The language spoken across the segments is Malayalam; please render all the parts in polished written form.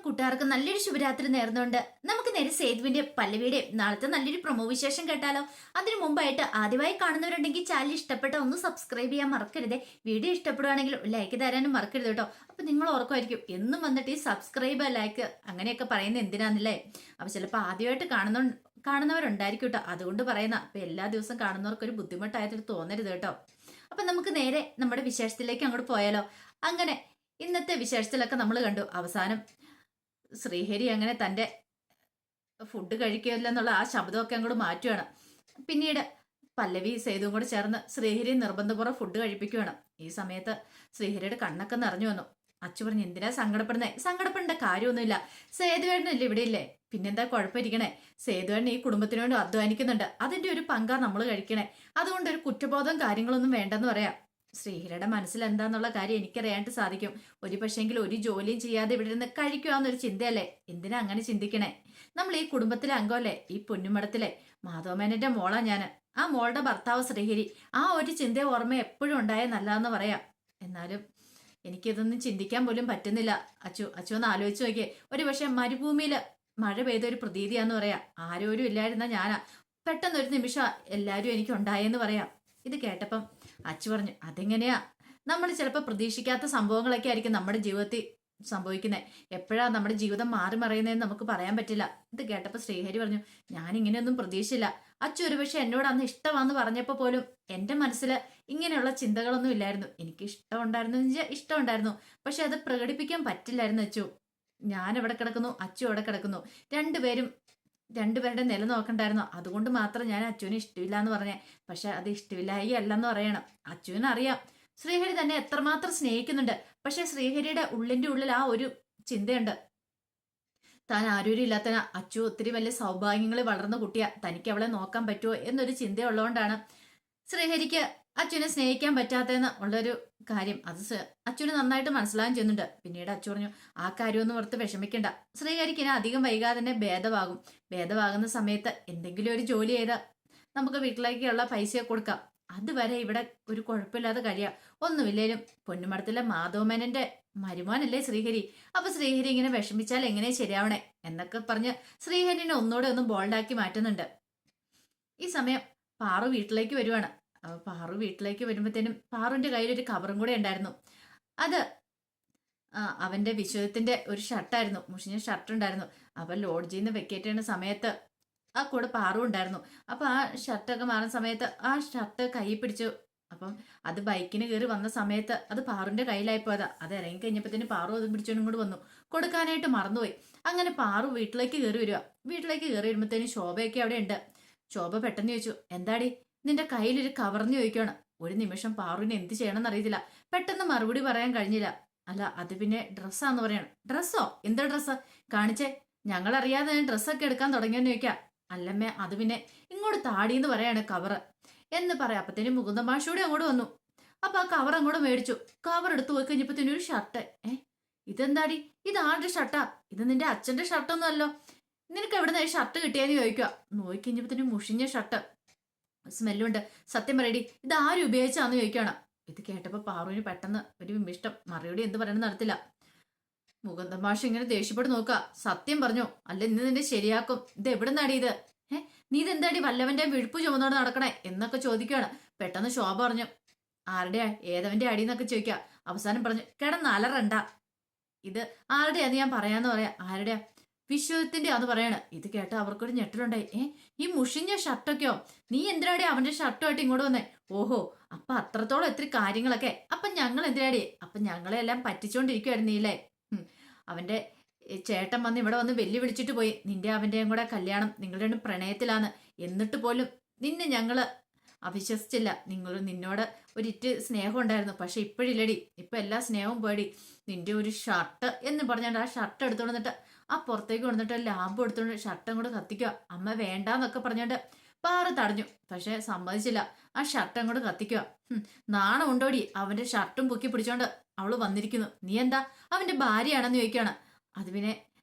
കൂട്ടുകാർക്ക് നല്ലൊരു ശുഭരാത്രി നേർന്നുകൊണ്ട് നമുക്ക് നേരെ സേതുവിന്റെ പല്ലവിയുടെ നാളത്തെ നല്ലൊരു പ്രൊമോ വിശേഷം കേട്ടാലോ. അതിനു മുമ്പായിട്ട് ആദ്യമായി കാണുന്നവരുണ്ടെങ്കിൽ ചാനൽ ഇഷ്ടപ്പെട്ട ഒന്ന് സബ്സ്ക്രൈബ് ചെയ്യാൻ മറക്കരുത്. വീഡിയോ ഇഷ്ടപ്പെടുവാണെങ്കിൽ ലൈക്ക് തരാനും മറക്കരുത് കേട്ടോ. അപ്പൊ നിങ്ങൾ ഓർക്കുമായിരിക്കും എന്നും വന്നിട്ട് ഈ സബ്സ്ക്രൈബ് ലൈക്ക് അങ്ങനെയൊക്കെ പറയുന്നത് എന്തിനാന്നല്ലേ. അപ്പൊ ചിലപ്പോൾ ആദ്യമായിട്ട് കാണുന്നവരുണ്ടായിരിക്കും കേട്ടോ, അതുകൊണ്ട് പറയുന്ന. അപ്പൊ എല്ലാ ദിവസവും കാണുന്നവർക്ക് ഒരു ബുദ്ധിമുട്ടായിട്ട് തോന്നരുത് കേട്ടോ. അപ്പൊ നമുക്ക് നേരെ നമ്മുടെ വിശേഷത്തിലേക്ക് അങ്ങോട്ട് പോയാലോ. അങ്ങനെ ഇന്നത്തെ വിശേഷത്തിലൊക്കെ നമ്മൾ കണ്ടു അവസാനം ശ്രീഹരി അങ്ങനെ തൻ്റെ ഫുഡ് കഴിക്കില്ലെന്നുള്ള ആ ശബ്ദമൊക്കെ അങ്ങോട്ട് മാറ്റുകയാണ്. പിന്നീട് പല്ലവി സേതുവും കൂടെ ചേർന്ന് ശ്രീഹരി നിർബന്ധപൂർവ്വം ഫുഡ് കഴിപ്പിക്കുകയാണ്. ഈ സമയത്ത് ശ്രീഹരിയുടെ കണ്ണൊക്കെ നിറഞ്ഞു വന്നു. അച്ചു പറഞ്ഞു, എന്തിനാ സങ്കടപ്പെടേണ്ട കാര്യമൊന്നുമില്ല, സേതുവേട്ടനല്ലേ ഇവിടെ ഇല്ലേ, പിന്നെന്താ കുഴപ്പമിരിക്കണേ. സേതുവേട്ടൻ ഈ കുടുംബത്തിന് വേണ്ടി അധ്വാനിക്കുന്നുണ്ട്, അതിന്റെ ഒരു പങ്കാ നമ്മൾ കഴിക്കണേ. അതുകൊണ്ട് ഒരു കുറ്റബോധം കാര്യങ്ങളൊന്നും വേണ്ടെന്ന് പറയാം. ശ്രീഹരിയുടെ മനസ്സിൽ എന്താന്നുള്ള കാര്യം എനിക്കറിയാനായിട്ട് സാധിക്കും. ഒരു പക്ഷേങ്കിൽ ഒരു ജോലിയും ചെയ്യാതെ ഇവിടെ ഇരുന്ന് കഴിക്കുവാന്നൊരു ചിന്തയല്ലേ. എന്തിനാ അങ്ങനെ ചിന്തിക്കണേ? നമ്മൾ ഈ കുടുംബത്തിലെ അംഗമല്ലേ, ഈ പൊന്നുമടത്തിലെ മാധവമേനന്റെ മോളാ ഞാൻ. ആ മോളുടെ ഭർത്താവ് ശ്രീഹരി. ആ ഒരു ചിന്ത ഓർമ്മ എപ്പോഴും ഉണ്ടായ നല്ലതെന്ന് പറയാം. എന്നാലും എനിക്കിതൊന്നും ചിന്തിക്കാൻ പോലും പറ്റുന്നില്ല. അച്ചു ഒന്ന് ആലോചിച്ച് നോക്കിയേ. ഒരു പക്ഷെ മരുഭൂമിയിൽ മഴ പെയ്ത ഒരു പ്രതീതിയാന്ന് പറയാം. ആരോരും ഇല്ലായിരുന്ന ഞാനാ പെട്ടെന്നൊരു നിമിഷം എല്ലാവരും എനിക്ക് ഉണ്ടായെന്ന് പറയാം. ഇത് കേട്ടപ്പം അച്ചു പറഞ്ഞു, അതെങ്ങനെയാ, നമ്മൾ ചിലപ്പോൾ പ്രതീക്ഷിക്കാത്ത സംഭവങ്ങളൊക്കെ ആയിരിക്കും നമ്മുടെ ജീവിതത്തിൽ സംഭവിക്കുന്നത്. എപ്പോഴാ നമ്മുടെ ജീവിതം മാറി മറയുന്നതെന്ന് നമുക്ക് പറയാൻ പറ്റില്ല. ഇത് കേട്ടപ്പോൾ ശ്രീഹരി പറഞ്ഞു, ഞാൻ ഇങ്ങനെയൊന്നും പ്രതീക്ഷിച്ചില്ല. അച്ചു ഒരു പക്ഷെ എന്നോട് അന്ന് ഇഷ്ടമാന്ന് പറഞ്ഞപ്പോൾ പോലും എൻ്റെ മനസ്സിൽ ഇങ്ങനെയുള്ള ചിന്തകളൊന്നും ഇല്ലായിരുന്നു. എനിക്ക് ഇഷ്ടമുണ്ടായിരുന്നു, പക്ഷെ അത് പ്രകടിപ്പിക്കാൻ പറ്റില്ലായിരുന്നു. ഞാൻ എവിടെ കിടക്കുന്നു, അച്ചു എവിടെ കിടക്കുന്നു, രണ്ടുപേരുടെ നില നോക്കണ്ടായിരുന്നു. അതുകൊണ്ട് മാത്രം ഞാൻ അച്ചുവിനെ ഇഷ്ടമില്ല എന്ന് പറഞ്ഞേ. പക്ഷെ അത് ഇഷ്ടമില്ലായി അല്ലെന്ന് പറയണം. അച്ചുവിന് അറിയാം ശ്രീഹരി തന്നെ എത്രമാത്രം സ്നേഹിക്കുന്നുണ്ട്. പക്ഷെ ശ്രീഹരിയുടെ ഉള്ളിന്റെ ഉള്ളിൽ ആ ഒരു ചിന്തയുണ്ട്, താൻ ആരോരും ഇല്ലാത്ത അച്ചു ഒത്തിരി വലിയ സൗഭാഗ്യങ്ങളിൽ വളർന്ന കുട്ടിയാ, തനിക്ക് അവളെ നോക്കാൻ പറ്റുമോ എന്നൊരു ചിന്തയുള്ളതുകൊണ്ടാണ് ശ്രീഹരിക്ക് അച്ഛനെ സ്നേഹിക്കാൻ പറ്റാത്തതെന്ന് ഉള്ളൊരു കാര്യം. അത് അച്ഛന് നന്നായിട്ട് മനസ്സിലാകാൻ ചെയ്യുന്നുണ്ട്. പിന്നീട് അച്ചു പറഞ്ഞു, ആ കാര്യമൊന്നും ഓർത്ത് വിഷമിക്കണ്ട, ശ്രീഹരിക്ക് ഇനി അധികം വൈകാതെ തന്നെ ഭേദമാകുന്ന സമയത്ത് എന്തെങ്കിലും ഒരു ജോലി ചെയ്താൽ നമുക്ക് വീട്ടിലേക്കുള്ള പൈസ കൊടുക്കാം. അതുവരെ ഇവിടെ ഒരു കുഴപ്പമില്ലാതെ കഴിയാം. ഒന്നുമില്ലേലും പൊന്നുമടത്തിലെ മാധവമേനന്റെ മരുമോനല്ലേ ശ്രീഹരി. അപ്പൊ ശ്രീഹരി ഇങ്ങനെ വിഷമിച്ചാൽ എങ്ങനെ ശരിയാവണേ എന്നൊക്കെ പറഞ്ഞ് ശ്രീഹരിനെ ഒന്നുകൂടെ ഒന്ന് ബോൾഡാക്കി മാറ്റുന്നുണ്ട്. ഈ സമയം പാറു വീട്ടിലേക്ക് വരുവാണ്. പാറു വീട്ടിലേക്ക് വരുമ്പോഴത്തേനും പാറുവിന്റെ കയ്യിൽ ഒരു കവറും കൂടെ ഉണ്ടായിരുന്നു. അത് അവന്റെ വിശ്വത്തിന്റെ ഒരു ഷർട്ടായിരുന്നു, മുഷിഞ്ഞ ഷർട്ട് ഉണ്ടായിരുന്നു. അപ്പൊ ലോഡ്ജിൽ നിന്ന് വെക്കേറ്റ് ചെയ്യുന്ന സമയത്ത് ആ കൂടെ പാറു ഉണ്ടായിരുന്നു. അപ്പൊ ആ ഷർട്ടൊക്കെ മാറുന്ന സമയത്ത് ആ ഷർട്ട് കൈ പിടിച്ചു. അപ്പം അത് ബൈക്കിന് കയറി വന്ന സമയത്ത് അത് പാറുവിന്റെ കയ്യിലായി പോയതാ. അത് ഇറങ്ങി കഴിഞ്ഞപ്പോഴത്തേന് പാറു അത് പിടിച്ചോണ്ടും കൂടെ വന്നു, കൊടുക്കാനായിട്ട് മറന്നുപോയി. അങ്ങനെ പാറു വീട്ടിലേക്ക് കയറി വരിക. വീട്ടിലേക്ക് കയറി വരുമ്പോഴത്തേനും ശോഭയൊക്കെ അവിടെ ഉണ്ട്. ശോഭ പെട്ടെന്ന് ചോദിച്ചു, എന്താടി നിന്റെ കയ്യിലൊരു കവർന്ന് ചോദിക്കുകയാണ്. ഒരു നിമിഷം പാറുവിന് എന്ത് ചെയ്യണമെന്ന് അറിയത്തില്ല. പെട്ടെന്ന് മറുപടി പറയാൻ കഴിഞ്ഞില്ല. അല്ല, അത് പിന്നെ ഡ്രസ്സാന്ന് പറയണം. ഡ്രസ്സോ? എന്താ ഡ്രസ്സ് കാണിച്ചേ, ഞങ്ങളറിയാതെ ഡ്രസ്സൊക്കെ എടുക്കാൻ തുടങ്ങിയെന്ന് ചോദിക്കാം. അല്ലമ്മേ, അത് പിന്നെ ഇങ്ങോട്ട് താടിയെന്ന് പറയാണ് കവറ് എന്ന് പറയാം. അപ്പത്തേനും മുകുന്ദ മാഷൂടെ അങ്ങോട്ട് വന്നു. അപ്പൊ ആ കവർ അങ്ങോട്ട് മേടിച്ചു. കവർ എടുത്തു പോയി കഴിഞ്ഞപ്പോഴത്തേനും ഒരു ഷർട്ട്. ഇതെന്താടി, ഇത് ആരുടെ ഷർട്ടാ? ഇത് നിന്റെ അച്ഛന്റെ ഷർട്ടൊന്നും അല്ലോ, നിനക്ക് എവിടെ നിന്ന് ഷർട്ട് കിട്ടിയെന്ന് ചോദിക്കുക. നോക്കിക്കഴിഞ്ഞപ്പോഴത്തേനും മുഷിഞ്ഞ ഷർട്ട്, സ്മെല്ലുണ്ട്. സത്യം പറയടി, ഇത് ആരും ഉപയോഗിച്ചാന്ന് ചോദിക്കുകയാണ്. ഇത് കേട്ടപ്പോ പാറുവിന് പെട്ടെന്ന് ഒരു വിമിഷ്ടം. മറുപടി എന്ത് പറയണമെന്ന് നടത്തില്ല. മുകുന്ദ മാഷ് ഇങ്ങനെ ദേഷ്യപ്പെട്ട് നോക്കുക. സത്യം പറഞ്ഞു, അല്ല ഇന്ന് നിന്റെ ശരിയാക്കും. ഇത് എവിടെ നിന്നാടി ഇത്? നീ ഇതെന്താടി വല്ലവന്റെ വിഴുപ്പ് ചുമന്നോട് നടക്കണേ എന്നൊക്കെ ചോദിക്കുകയാണ്. പെട്ടെന്ന് ശോഭ പറഞ്ഞു, ആരുടെയാ, ഏതവന്റെ അടിയെന്നൊക്കെ ചോദിക്കുക. അവസാനം പറഞ്ഞു, കിടന്നലറണ്ട, ഇത് ആരുടെയാന്ന് ഞാൻ പറയാന്ന് പറയാ. ആരുടെയാ? വിശ്വത്തിന്റെ ആന്ന് പറയാണ്. ഇത് കേട്ട അവർക്കൊരു ഞെട്ടലുണ്ടായി. ഈ മുഷിഞ്ഞ ഷർട്ടൊക്കെയോ? നീ എന്തിനാടി അവന്റെ ഷർട്ടുമായിട്ട് ഇങ്ങോട്ട് വന്നേ? ഓഹോ, അപ്പൊ അത്രത്തോളം എത്ര കാര്യങ്ങളൊക്കെ. അപ്പൊ ഞങ്ങൾ എന്തിനാടി? അപ്പൊ ഞങ്ങളെല്ലാം പറ്റിച്ചോണ്ടിരിക്കുവായിരുന്നു നീല്ലേ? അവന്റെ ചേട്ടൻ വന്ന് ഇവിടെ വന്ന് വെല്ലുവിളിച്ചിട്ട് പോയി, നിന്റെ അവന്റെയും കൂടെ കല്യാണം, നിങ്ങളുടെ രണ്ടും പ്രണയത്തിലാന്ന്. എന്നിട്ട് പോലും നിന്നെ ഞങ്ങള് അവിശ്വസിച്ചില്ല. നിന്നോട് ഒരിറ്റ് സ്നേഹം ഉണ്ടായിരുന്നു, പക്ഷെ ഇപ്പോഴില്ലടി, ഇപ്പൊ എല്ലാ സ്നേഹവും പോയടി. നിന്റെ ഒരു ഷർട്ട് എന്ന് പറഞ്ഞാൽ ആ ഷർട്ട് എടുത്തോണ്ട് വന്നിട്ട് ആ പുറത്തേക്ക് കൊണ്ടിട്ട് ലാമ്പ് എടുത്തോണ്ട് ഷർട്ടും കൂടെ കത്തിക്കുക. അമ്മ വേണ്ടാന്നൊക്കെ പറഞ്ഞോണ്ട് പാറ തടഞ്ഞു, പക്ഷെ സമ്മതിച്ചില്ല. ആ ഷർട്ട് അങ്ങോട്ട് കത്തിക്കുക. നാണം ഉണ്ടോടി, അവന്റെ ഷർട്ടും പൊക്കി പിടിച്ചോണ്ട് അവള് വന്നിരിക്കുന്നു. നീ എന്താ അവന്റെ ഭാര്യയാണെന്ന് ചോദിക്കുകയാണ്. അത് പിന്നെ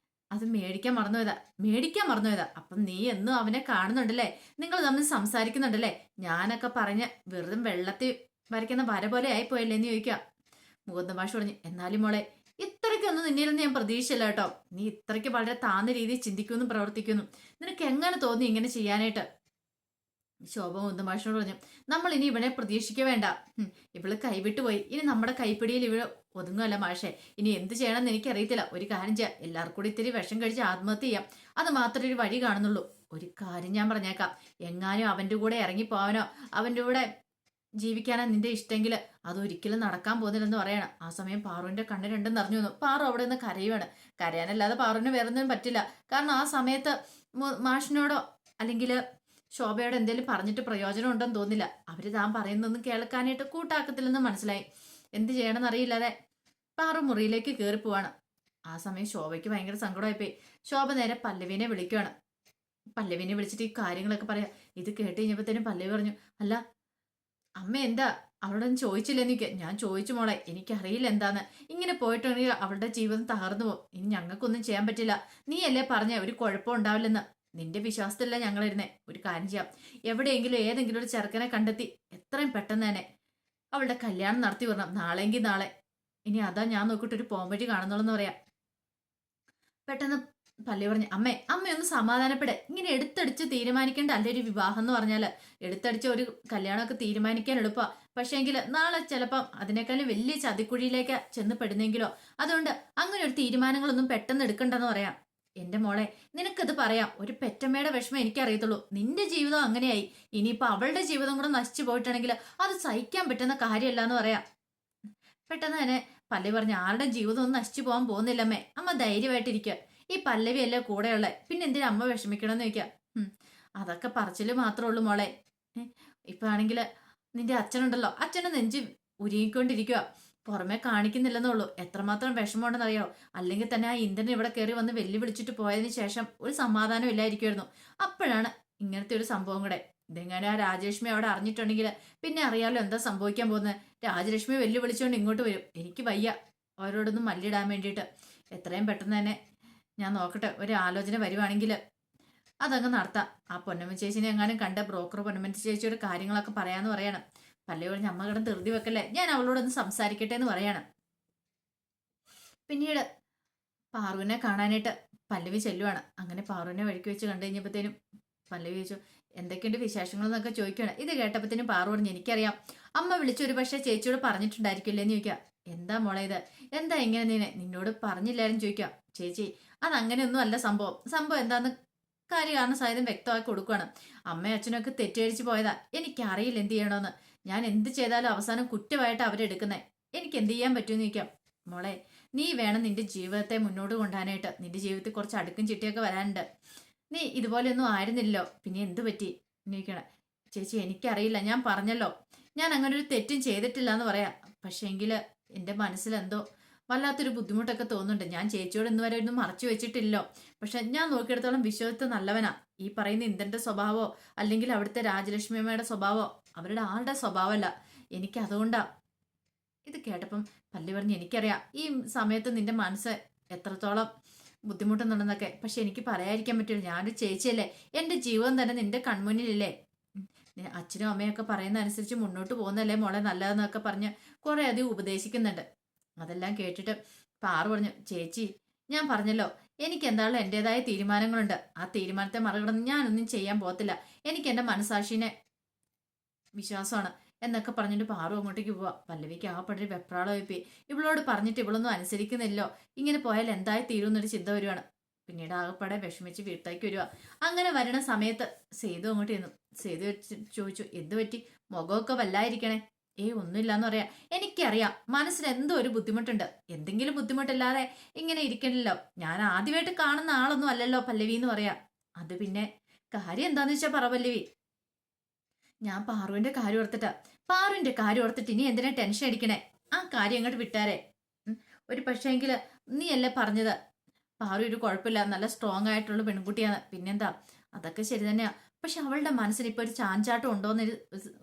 അത് മേടിക്കാൻ മറന്നുപോയതാ. അപ്പം നീ എന്നും അവനെ കാണുന്നുണ്ടല്ലേ, നിങ്ങൾ തമ്മിൽ സംസാരിക്കുന്നുണ്ടല്ലേ, ഞാനൊക്കെ പറഞ്ഞ് വെറുതെ വെള്ളത്തിൽ വരയ്ക്കുന്ന വര പോലെ ആയിപ്പോയല്ലേ എന്ന് ചോദിക്കുക. മുകുന്ദ മാഷ് പറഞ്ഞു, എന്നാലും മോളെ ഇത്രയ്ക്കൊന്നും നിന്നിരുന്ന് ഞാൻ പ്രതീക്ഷയില്ല കേട്ടോ. നീ ഇത്രയ്ക്ക് വളരെ താന്ന രീതിയിൽ ചിന്തിക്കുന്നു പ്രവർത്തിക്കുന്നു. നിനക്ക് എങ്ങനെ തോന്നി ഇങ്ങനെ ചെയ്യാനായിട്ട്? ശോഭ മുന്തമാഷിനോട് പറഞ്ഞു, നമ്മൾ ഇനി ഇവനെ പ്രതീക്ഷിക്ക വേണ്ട. ഇവള് കൈവിട്ടു പോയി. ഇനി നമ്മുടെ കൈപ്പിടിയിൽ ഇവള് ഒതുങ്ങുമല്ല മാഷെ. ഇനി എന്ത് ചെയ്യണമെന്ന് എനിക്കറിയത്തില്ല. ഒരു കാര്യം ചെയ്യാം, എല്ലാവർക്കും കൂടി ഇത്തിരി വിഷം കഴിച്ച് ആത്മഹത്യ ചെയ്യാം. അത് മാത്രമേ ഒരു വഴി കാണുന്നുള്ളൂ. ഒരു കാര്യം ഞാൻ പറഞ്ഞേക്കാം, എങ്ങാനും അവന്റെ കൂടെ ഇറങ്ങിപ്പോവാനോ അവന്റെ കൂടെ ജീവിക്കാനാ നിന്റെ ഇഷ്ടമെങ്കിൽ അതൊരിക്കലും നടക്കാൻ പോകുന്നില്ലെന്ന് പറയണം. ആ സമയം പാറുവിന്റെ കണ്ണ് രണ്ടും നിറഞ്ഞു വന്നു. പാറു അവിടെ നിന്ന് കരയുവാണ്. കരയാനല്ലാതെ പാറുവിന് വേറൊന്നും പറ്റില്ല. കാരണം ആ സമയത്ത് മാഷിനോടോ അല്ലെങ്കിൽ ശോഭയോട് എന്തെങ്കിലും പറഞ്ഞിട്ട് പ്രയോജനം ഉണ്ടെന്ന് തോന്നില്ല. അവര് താൻ പറയുന്നൊന്നും കേൾക്കാനായിട്ട് കൂട്ടാക്കത്തില്ലെന്ന് മനസ്സിലായി. എന്ത് ചെയ്യണമെന്ന് അറിയില്ലാതെ പാറു മുറിയിലേക്ക് കയറി പോവാണ്. ആ സമയം ശോഭയ്ക്ക് ഭയങ്കര സങ്കടമായിപ്പോയി. ശോഭ നേരെ പല്ലവിനെ വിളിക്കുവാണ്. പല്ലവിനെ വിളിച്ചിട്ട് ഈ കാര്യങ്ങളൊക്കെ പറയാം. ഇത് കേട്ട് കഴിഞ്ഞപ്പോഴത്തേനും പല്ലവി പറഞ്ഞു, അല്ല അമ്മ എന്താ അവളോടൊന്നും ചോദിച്ചില്ലെന്നിക്ക്? ഞാൻ ചോദിച്ചു മോളെ, എനിക്കറിയില്ല എന്താന്ന്. ഇങ്ങനെ പോയിട്ടുണ്ടെങ്കിൽ അവളുടെ ജീവിതം തകർന്നു പോകും. ഇനി ഞങ്ങൾക്കൊന്നും ചെയ്യാൻ പറ്റില്ല. നീ അല്ലേ പറഞ്ഞ ഒരു കുഴപ്പം ഉണ്ടാവില്ലെന്ന്. നിന്റെ വിശ്വാസത്തിലല്ല ഞങ്ങളിരുന്നേ. ഒരു കാര്യം ചെയ്യാം, എവിടെയെങ്കിലും ഏതെങ്കിലും ഒരു ചെറുക്കനെ കണ്ടെത്തി എത്രയും പെട്ടെന്ന് തന്നെ അവളുടെ കല്യാണം നടത്തി വരണം. നാളെങ്കിൽ നാളെ. ഇനി അതാ ഞാൻ നോക്കിയിട്ട് ഒരു പോംവഴി കാണുന്നുള്ളെന്ന് പറയാം. പെട്ടെന്ന് പല്ലി പറഞ്ഞു, അമ്മയൊന്ന് സമാധാനപ്പെടെ. ഇങ്ങനെ എടുത്തടിച്ച് തീരുമാനിക്കേണ്ട അല്ല ഒരു വിവാഹം എന്ന് പറഞ്ഞാല്. എടുത്തടിച്ച് ഒരു കല്യാണമൊക്കെ തീരുമാനിക്കാൻ എളുപ്പ. പക്ഷേങ്കിൽ നാളെ ചിലപ്പം അതിനേക്കാളും വലിയ ചതിക്കുഴിയിലേക്ക് ചെന്ന് പെടുന്നെങ്കിലോ. അതുകൊണ്ട് അങ്ങനെ ഒരു തീരുമാനങ്ങളൊന്നും പെട്ടെന്ന് എടുക്കണ്ടെന്ന് പറയാം. എന്റെ മോളെ, നിനക്കത് പറയാം. ഒരു പെറ്റമ്മയുടെ വിഷമം എനിക്കറിയത്തുള്ളൂ. നിന്റെ ജീവിതം അങ്ങനെയായി. ഇനിയിപ്പോ അവളുടെ ജീവിതം കൂടെ നശിച്ചു പോയിട്ടുണ്ടെങ്കിൽ അത് സഹിക്കാൻ പറ്റുന്ന കാര്യമല്ല എന്ന് പറയാം. പെട്ടെന്ന് തന്നെ പല്ലവി പറഞ്ഞു, ആരുടെ ജീവിതം ഒന്നും നശിച്ചു പോകാൻ പോകുന്നില്ലമ്മേ. അമ്മ ധൈര്യമായിട്ടിരിക്കുക. ഈ പല്ലവി അല്ലേ കൂടെയുള്ളേ. പിന്നെ എന്തിനാ അമ്മ വിഷമിക്കണമെന്ന് ചോദിക്കാം. അതൊക്കെ പറച്ചില് മാത്രമേ ഉള്ളൂ മോളെ. ഇപ്പൊ ആണെങ്കിൽ നിന്റെ അച്ഛനുണ്ടല്ലോ, അച്ഛനെ നെഞ്ച് ഉരുകിക്കൊണ്ടിരിക്കുക. പുറമെ കാണിക്കുന്നില്ലെന്നുള്ളൂ. എത്രമാത്രം വിഷമമുണ്ടെന്നറിയോ? അല്ലെങ്കിൽ തന്നെ ആ ഇന്ദ്രൻ ഇവിടെ കയറി വന്ന് വെല്ലുവിളിച്ചിട്ട് പോയതിന് ശേഷം ഒരു സമാധാനം ഇല്ലായിരിക്കുമായിരുന്നു. അപ്പോഴാണ് ഇങ്ങനത്തെ ഒരു സംഭവം കൂടെ. ഇതെങ്ങനെ ആ രാജലക്ഷ്മി അവിടെ അറിഞ്ഞിട്ടുണ്ടെങ്കിൽ പിന്നെ അറിയാലോ എന്താ സംഭവിക്കാൻ പോകുന്നത്. രാജലക്ഷ്മി വെല്ലുവിളിച്ചുകൊണ്ട് ഇങ്ങോട്ട് വരും. എനിക്ക് വയ്യ അവരോടൊന്നും മല്ലിടാൻ വേണ്ടിയിട്ട്. എത്രയും പെട്ടെന്ന് തന്നെ ഞാൻ നോക്കട്ടെ, ഒരു ആലോചന വരുവാണെങ്കിൽ അതങ്ങ് നടത്താം. ആ പൊന്നമ്മ ചേച്ചിനെ എങ്ങാനും കണ്ട ബ്രോക്കർ പൊന്നമ്മ ചേച്ചിയോട് കാര്യങ്ങളൊക്കെ പറയാന്ന് പറയണം. പല്ലവി പറഞ്ഞ്, അമ്മ കിടന്ന് ധൃതി വെക്കല്ലേ, ഞാൻ അവളോടൊന്ന് സംസാരിക്കട്ടെ എന്ന് പറയണം. പിന്നീട് പാറുവിനെ കാണാനായിട്ട് പല്ലവി ചെല്ലുവാണ്. അങ്ങനെ പാറുവിനെ വഴിക്ക് വെച്ച് കണ്ടു കഴിഞ്ഞപ്പോഴത്തേനും പല്ലവി ചോദിച്ചു, എന്തൊക്കെയുണ്ട് വിശേഷങ്ങൾ എന്നൊക്കെ ചോദിക്കുകയാണ്. ഇത് കേട്ടപ്പോഴത്തേനും പാറു പറഞ്ഞു, എനിക്കറിയാം അമ്മ വിളിച്ചൊരു പക്ഷേ ചേച്ചിയോട് പറഞ്ഞിട്ടുണ്ടായിരിക്കില്ലേ എന്ന് ചോദിക്കുക. എന്താ മോളെ ഇത്, എന്താ ഇങ്ങനെ നിന്നോട് പറഞ്ഞില്ലായിരുന്നു ചോദിക്കുക. ചേച്ചി അതങ്ങനെയൊന്നും അല്ല സംഭവം. സംഭവം എന്താന്ന് കാരണം സഹിതം വ്യക്തമാക്കി കൊടുക്കുകയാണ്. അമ്മയും അച്ഛനൊക്കെ തെറ്റിദ്ധരിച്ച് പോയതാ. എനിക്കറിയില്ല എന്ത് ചെയ്യണമെന്ന്. ഞാൻ എന്ത് ചെയ്താലും അവസാനം കുറ്റമായിട്ട് അവരെടുക്കുന്നേ. എനിക്ക് എന്ത് ചെയ്യാൻ പറ്റുമെന്ന് ചോദിക്കാം. മോളെ, നീ വേണം നിന്റെ ജീവിതത്തെ മുന്നോട്ട് കൊണ്ടുപോകാനായിട്ട്. നിന്റെ ജീവിതത്തിൽ കുറച്ച് അടുക്കും ചിട്ടിയൊക്കെ വരാനുണ്ട്. നീ ഇതുപോലെയൊന്നും ആയിരുന്നില്ലല്ലോ, പിന്നെ എന്തു പറ്റി ചോദിക്കണം. ചേച്ചി എനിക്കറിയില്ല, ഞാൻ പറഞ്ഞല്ലോ ഞാൻ അങ്ങനെ ഒരു തെറ്റും ചെയ്തിട്ടില്ല എന്ന് പറയാം. പക്ഷേങ്കിൽ എൻ്റെ മനസ്സിലെന്തോ വല്ലാത്തൊരു ബുദ്ധിമുട്ടൊക്കെ തോന്നുന്നുണ്ട്. ഞാൻ ചേച്ചിയോട് ഇന്ന് വരെ ഒന്നും മറച്ചു വെച്ചിട്ടില്ലോ. പക്ഷെ ഞാൻ നോക്കിയെടുത്തോളം വിശ്വസിച്ച് നല്ലവനാ. ഈ പറയുന്ന ഇന്ദ്രന്റെ സ്വഭാവമോ അല്ലെങ്കിൽ അവിടുത്തെ രാജലക്ഷ്മിയമ്മയുടെ സ്വഭാവമോ അവരുടെ ആളുടെ സ്വഭാവമല്ല. എനിക്ക് അതുകൊണ്ടാ. ഇത് കേട്ടപ്പം പല്ലി പറഞ്ഞു, എനിക്കറിയാം ഈ സമയത്ത് നിന്റെ മനസ്സ് എത്രത്തോളം ബുദ്ധിമുട്ടുന്നുണ്ടെന്നൊക്കെ. പക്ഷെ എനിക്ക് പറയാതിരിക്കാൻ പറ്റില്ല. ഞാനൊരു ചേച്ചിയല്ലേ, എൻ്റെ ജീവിതം തന്നെ നിന്റെ കൺമുന്നിലില്ലേ. അച്ഛനും അമ്മയൊക്കെ പറയുന്ന അനുസരിച്ച് മുന്നോട്ട് പോകുന്നല്ലേ മോളെ നല്ലതെന്നൊക്കെ പറഞ്ഞ് കുറെ അധികം ഉപദേശിക്കുന്നുണ്ട്. അതെല്ലാം കേട്ടിട്ട് പാറു പറഞ്ഞു, ചേച്ചി ഞാൻ പറഞ്ഞല്ലോ എനിക്ക് എന്തായാലും എൻ്റെതായ തീരുമാനങ്ങളുണ്ട്. ആ തീരുമാനത്തെ മറികടന്ന് ഞാനൊന്നും ചെയ്യാൻ പോകത്തില്ല. എനിക്ക് എൻ്റെ മനസാക്ഷിനെ വിശ്വാസമാണ് എന്നൊക്കെ പറഞ്ഞിട്ട് പാറു അങ്ങോട്ടേക്ക് പോവാ. പല്ലവിക്ക് ആകെപ്പെട്ടൊരു വെപ്രാളമായിപ്പോയി. ഇവളോട് പറഞ്ഞിട്ട് ഇവളൊന്നും അനുസരിക്കുന്നില്ലോ. ഇങ്ങനെ പോയാൽ എന്തായി തീരുമെന്നൊരു ചിന്ത വരുവാണ്. പിന്നീട് ആകെപ്പാടെ വിഷമിച്ച് വീട്ടിലേക്ക് വരിക. അങ്ങനെ വരണ സമയത്ത് സേതു അങ്ങോട്ട് ചെന്നു. സേതു ചോദിച്ചു, എന്ത് പറ്റി? മുഖമൊക്കെ വല്ലായിരിക്കണേ. ഒന്നുമില്ലാന്ന് പറയാ. എനിക്കറിയാം മനസ്സിന് എന്തോ ഒരു ബുദ്ധിമുട്ടുണ്ട്. എന്തെങ്കിലും ബുദ്ധിമുട്ടില്ലാതെ ഇങ്ങനെ ഇരിക്കണല്ലോ. ഞാൻ ആദ്യമായിട്ട് കാണുന്ന ആളൊന്നും അല്ലല്ലോ പല്ലവി എന്ന് പറയാ. അത് പിന്നെ കാര്യം എന്താന്ന് വെച്ചാ പറ പല്ലവി. ഞാൻ പാറുവിന്റെ കാര്യം ഓർത്തിട്ടാ. പാറുവിന്റെ കാര്യം ഓർത്തിട്ട് ഇനി എന്തിനാ ടെൻഷൻ അടിക്കണേ? ആ കാര്യം അങ്ങോട്ട് വിട്ടാരെ. ഒരു പക്ഷേങ്കില് നീ അല്ലേ പറഞ്ഞത് പാറു ഒരു കുഴപ്പമില്ല, നല്ല സ്ട്രോങ് ആയിട്ടുള്ള പെൺകുട്ടിയാണ്. പിന്നെന്താ, അതൊക്കെ ശരി തന്നെയാ. പക്ഷെ അവളുടെ മനസ്സിന് ഇപ്പൊ ഒരു ചാഞ്ചാട്ടം ഉണ്ടോന്നൊരു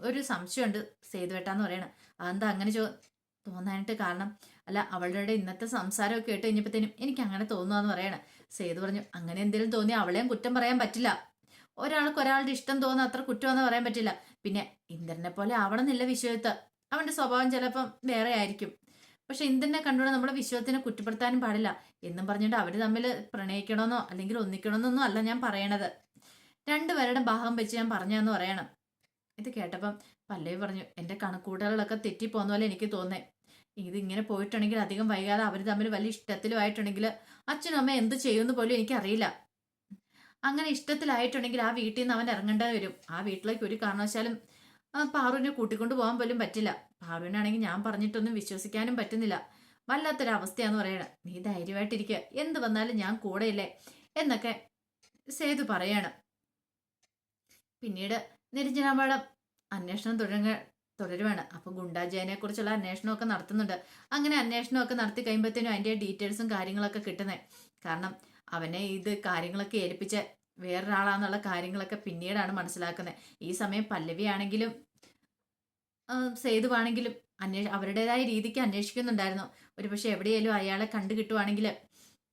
ഒരു സംശയമുണ്ട് സേതുവേട്ടാന്ന് പറയണം. അതെന്താ അങ്ങനെ തോന്നാനായിട്ട് കാരണം? അല്ല, അവളുടെ ഇന്നത്തെ സംസാരമൊക്കെ കേട്ട് കഴിഞ്ഞപ്പോഴത്തേനും എനിക്ക് അങ്ങനെ തോന്നുവാന്ന് പറയണം. സേതു പറഞ്ഞു, അങ്ങനെ എന്തെങ്കിലും തോന്നി അവളെയും കുറ്റം പറയാൻ പറ്റില്ല. ഒരാൾക്ക് ഒരാളുടെ ഇഷ്ടം തോന്നുന്ന അത്ര കുറ്റമെന്ന് പറയാൻ പറ്റില്ല. പിന്നെ ഇന്ദ്രനെ പോലെ ആവണമെന്നില്ല വിശ്വത്ത്. അവന്റെ സ്വഭാവം ചിലപ്പം വേറെ ആയിരിക്കും. പക്ഷെ ഇന്ദനെ കണ്ടുകൊണ്ട് നമ്മുടെ വിശ്വത്തിനെ കുറ്റപ്പെടുത്താനും പാടില്ല എന്നും പറഞ്ഞിട്ട് അവര് തമ്മിൽ പ്രണയിക്കണമെന്നോ അല്ലെങ്കിൽ ഒന്നിക്കണമെന്നൊന്നും അല്ല ഞാൻ പറയണത്. രണ്ടുപേരുടെ ഭാഗം വെച്ച് ഞാൻ പറഞ്ഞെന്ന് പറയണം. ഇത് കേട്ടപ്പം പല്ലവി പറഞ്ഞു, എന്റെ കണക്കൂട്ടലുകളൊക്കെ തെറ്റിപ്പോന്ന പോലെ എനിക്ക് തോന്നേ. ഇതിങ്ങനെ പോയിട്ടുണ്ടെങ്കിൽ അധികം വൈകാതെ അവർ തമ്മിൽ വലിയ ഇഷ്ടത്തിലുമായിട്ടുണ്ടെങ്കിൽ അച്ഛനും അമ്മ എന്ത് ചെയ്യുമെന്ന് പോലും എനിക്കറിയില്ല. അങ്ങനെ ഇഷ്ടത്തിലായിട്ടുണ്ടെങ്കിൽ ആ വീട്ടിൽ നിന്ന് അവൻ ഇറങ്ങേണ്ടി വരും. ആ വീട്ടിലേക്ക് ഒരു കാരണവശാലും പാറുവിനെ കൂട്ടിക്കൊണ്ടു പോകാൻ പോലും പറ്റില്ല. പാറുവിനാണെങ്കിൽ ഞാൻ പറഞ്ഞിട്ടൊന്നും വിശ്വസിക്കാനും പറ്റുന്നില്ല. വല്ലാത്തൊരവസ്ഥയാന്ന് പറയണം. നീ ധൈര്യമായിട്ടിരിക്കുക, എന്ത് വന്നാലും ഞാൻ കൂടെയില്ലേ എന്നൊക്കെ സേതു പറയണം. പിന്നീട് നിരഞ്ജന മാഡം അന്വേഷണം തുടരുവാണ്. അപ്പൊ ഗുണ്ടാജയനെ കുറിച്ചുള്ള അന്വേഷണമൊക്കെ നടത്തുന്നുണ്ട്. അങ്ങനെ അന്വേഷണമൊക്കെ നടത്തി കഴിയുമ്പോഴത്തേനും അതിന്റെ ഡീറ്റെയിൽസും കാര്യങ്ങളൊക്കെ കിട്ടുന്നത്. കാരണം അവനെ ഇത് കാര്യങ്ങളൊക്കെ ഏൽപ്പിച്ച വേറൊരാളാന്നുള്ള കാര്യങ്ങളൊക്കെ പിന്നീടാണ് മനസ്സിലാക്കുന്നത്. ഈ സമയം പല്ലവി ആണെങ്കിലും സേതുവാണെങ്കിലും അവരുടേതായ രീതിക്ക് അന്വേഷിക്കുന്നുണ്ടായിരുന്നു. ഒരുപക്ഷെ എവിടെയെങ്കിലും അയാളെ കണ്ടു കിട്ടുവാണെങ്കിൽ,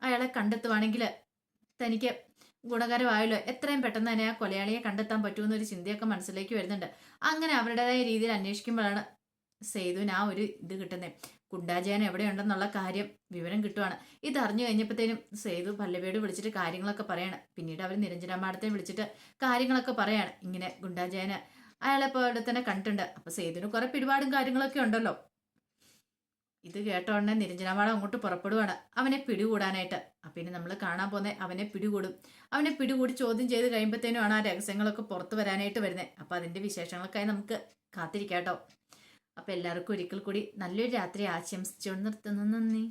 അയാളെ കണ്ടെത്തുവാണെങ്കിൽ തനിക്ക് ഗുണകരമായല്ലോ, എത്രയും പെട്ടെന്ന് തന്നെ ആ കൊലയാളിയെ കണ്ടെത്താൻ പറ്റുമെന്നൊരു ചിന്തയൊക്കെ മനസ്സിലേക്ക് വരുന്നുണ്ട്. അങ്ങനെ അവരുടേതായ രീതിയിൽ അന്വേഷിക്കുമ്പോഴാണ് സേതുവിന് ആ ഒരു ഇത് കിട്ടുന്നത്. ഗുണ്ടാജയൻ എവിടെയുണ്ടെന്നുള്ള കാര്യം വിവരം കിട്ടുവാണ്. ഇത് അറിഞ്ഞു കഴിഞ്ഞപ്പോഴത്തേനും സേതു പല്ലവിയോട് വിളിച്ചിട്ട് കാര്യങ്ങളൊക്കെ പറയാണ്. പിന്നീട് അവർ നിരഞ്ജന മാഡത്തെ വിളിച്ചിട്ട് കാര്യങ്ങളൊക്കെ പറയാണ്. ഇങ്ങനെ ഗുണ്ടാജയന് അയാളെ പോലെ തന്നെ കണ്ടിട്ടുണ്ട്. അപ്പൊ സേതുവിന് കുറെ പിടിപാടും കാര്യങ്ങളൊക്കെ ഉണ്ടല്ലോ. ഇത് കേട്ട ഉടനെ നിരഞ്ജന മാഡം അങ്ങോട്ട് പുറപ്പെടുവാണ് അവനെ പിടികൂടാനായിട്ട്. അപ്പൊ ഇനി നമ്മൾ കാണാൻ പോകുന്നത് അവനെ പിടികൂടും. അവനെ പിടികൂടി ചോദ്യം ചെയ്ത് കഴിയുമ്പോഴത്തേനുമാണ് ആ രഹസ്യങ്ങളൊക്കെ പുറത്തു വരാനായിട്ട് വരുന്നത്. അപ്പൊ അതിന്റെ വിശേഷങ്ങൾക്കായി നമുക്ക് കാത്തിരിക്കാട്ടോ. അപ്പൊ എല്ലാവർക്കും ഒരിക്കൽ കൂടി നല്ലൊരു രാത്രി ആശംസിച്ചുകൊണ്ട് നിർത്തുന്നു. നന്ദി.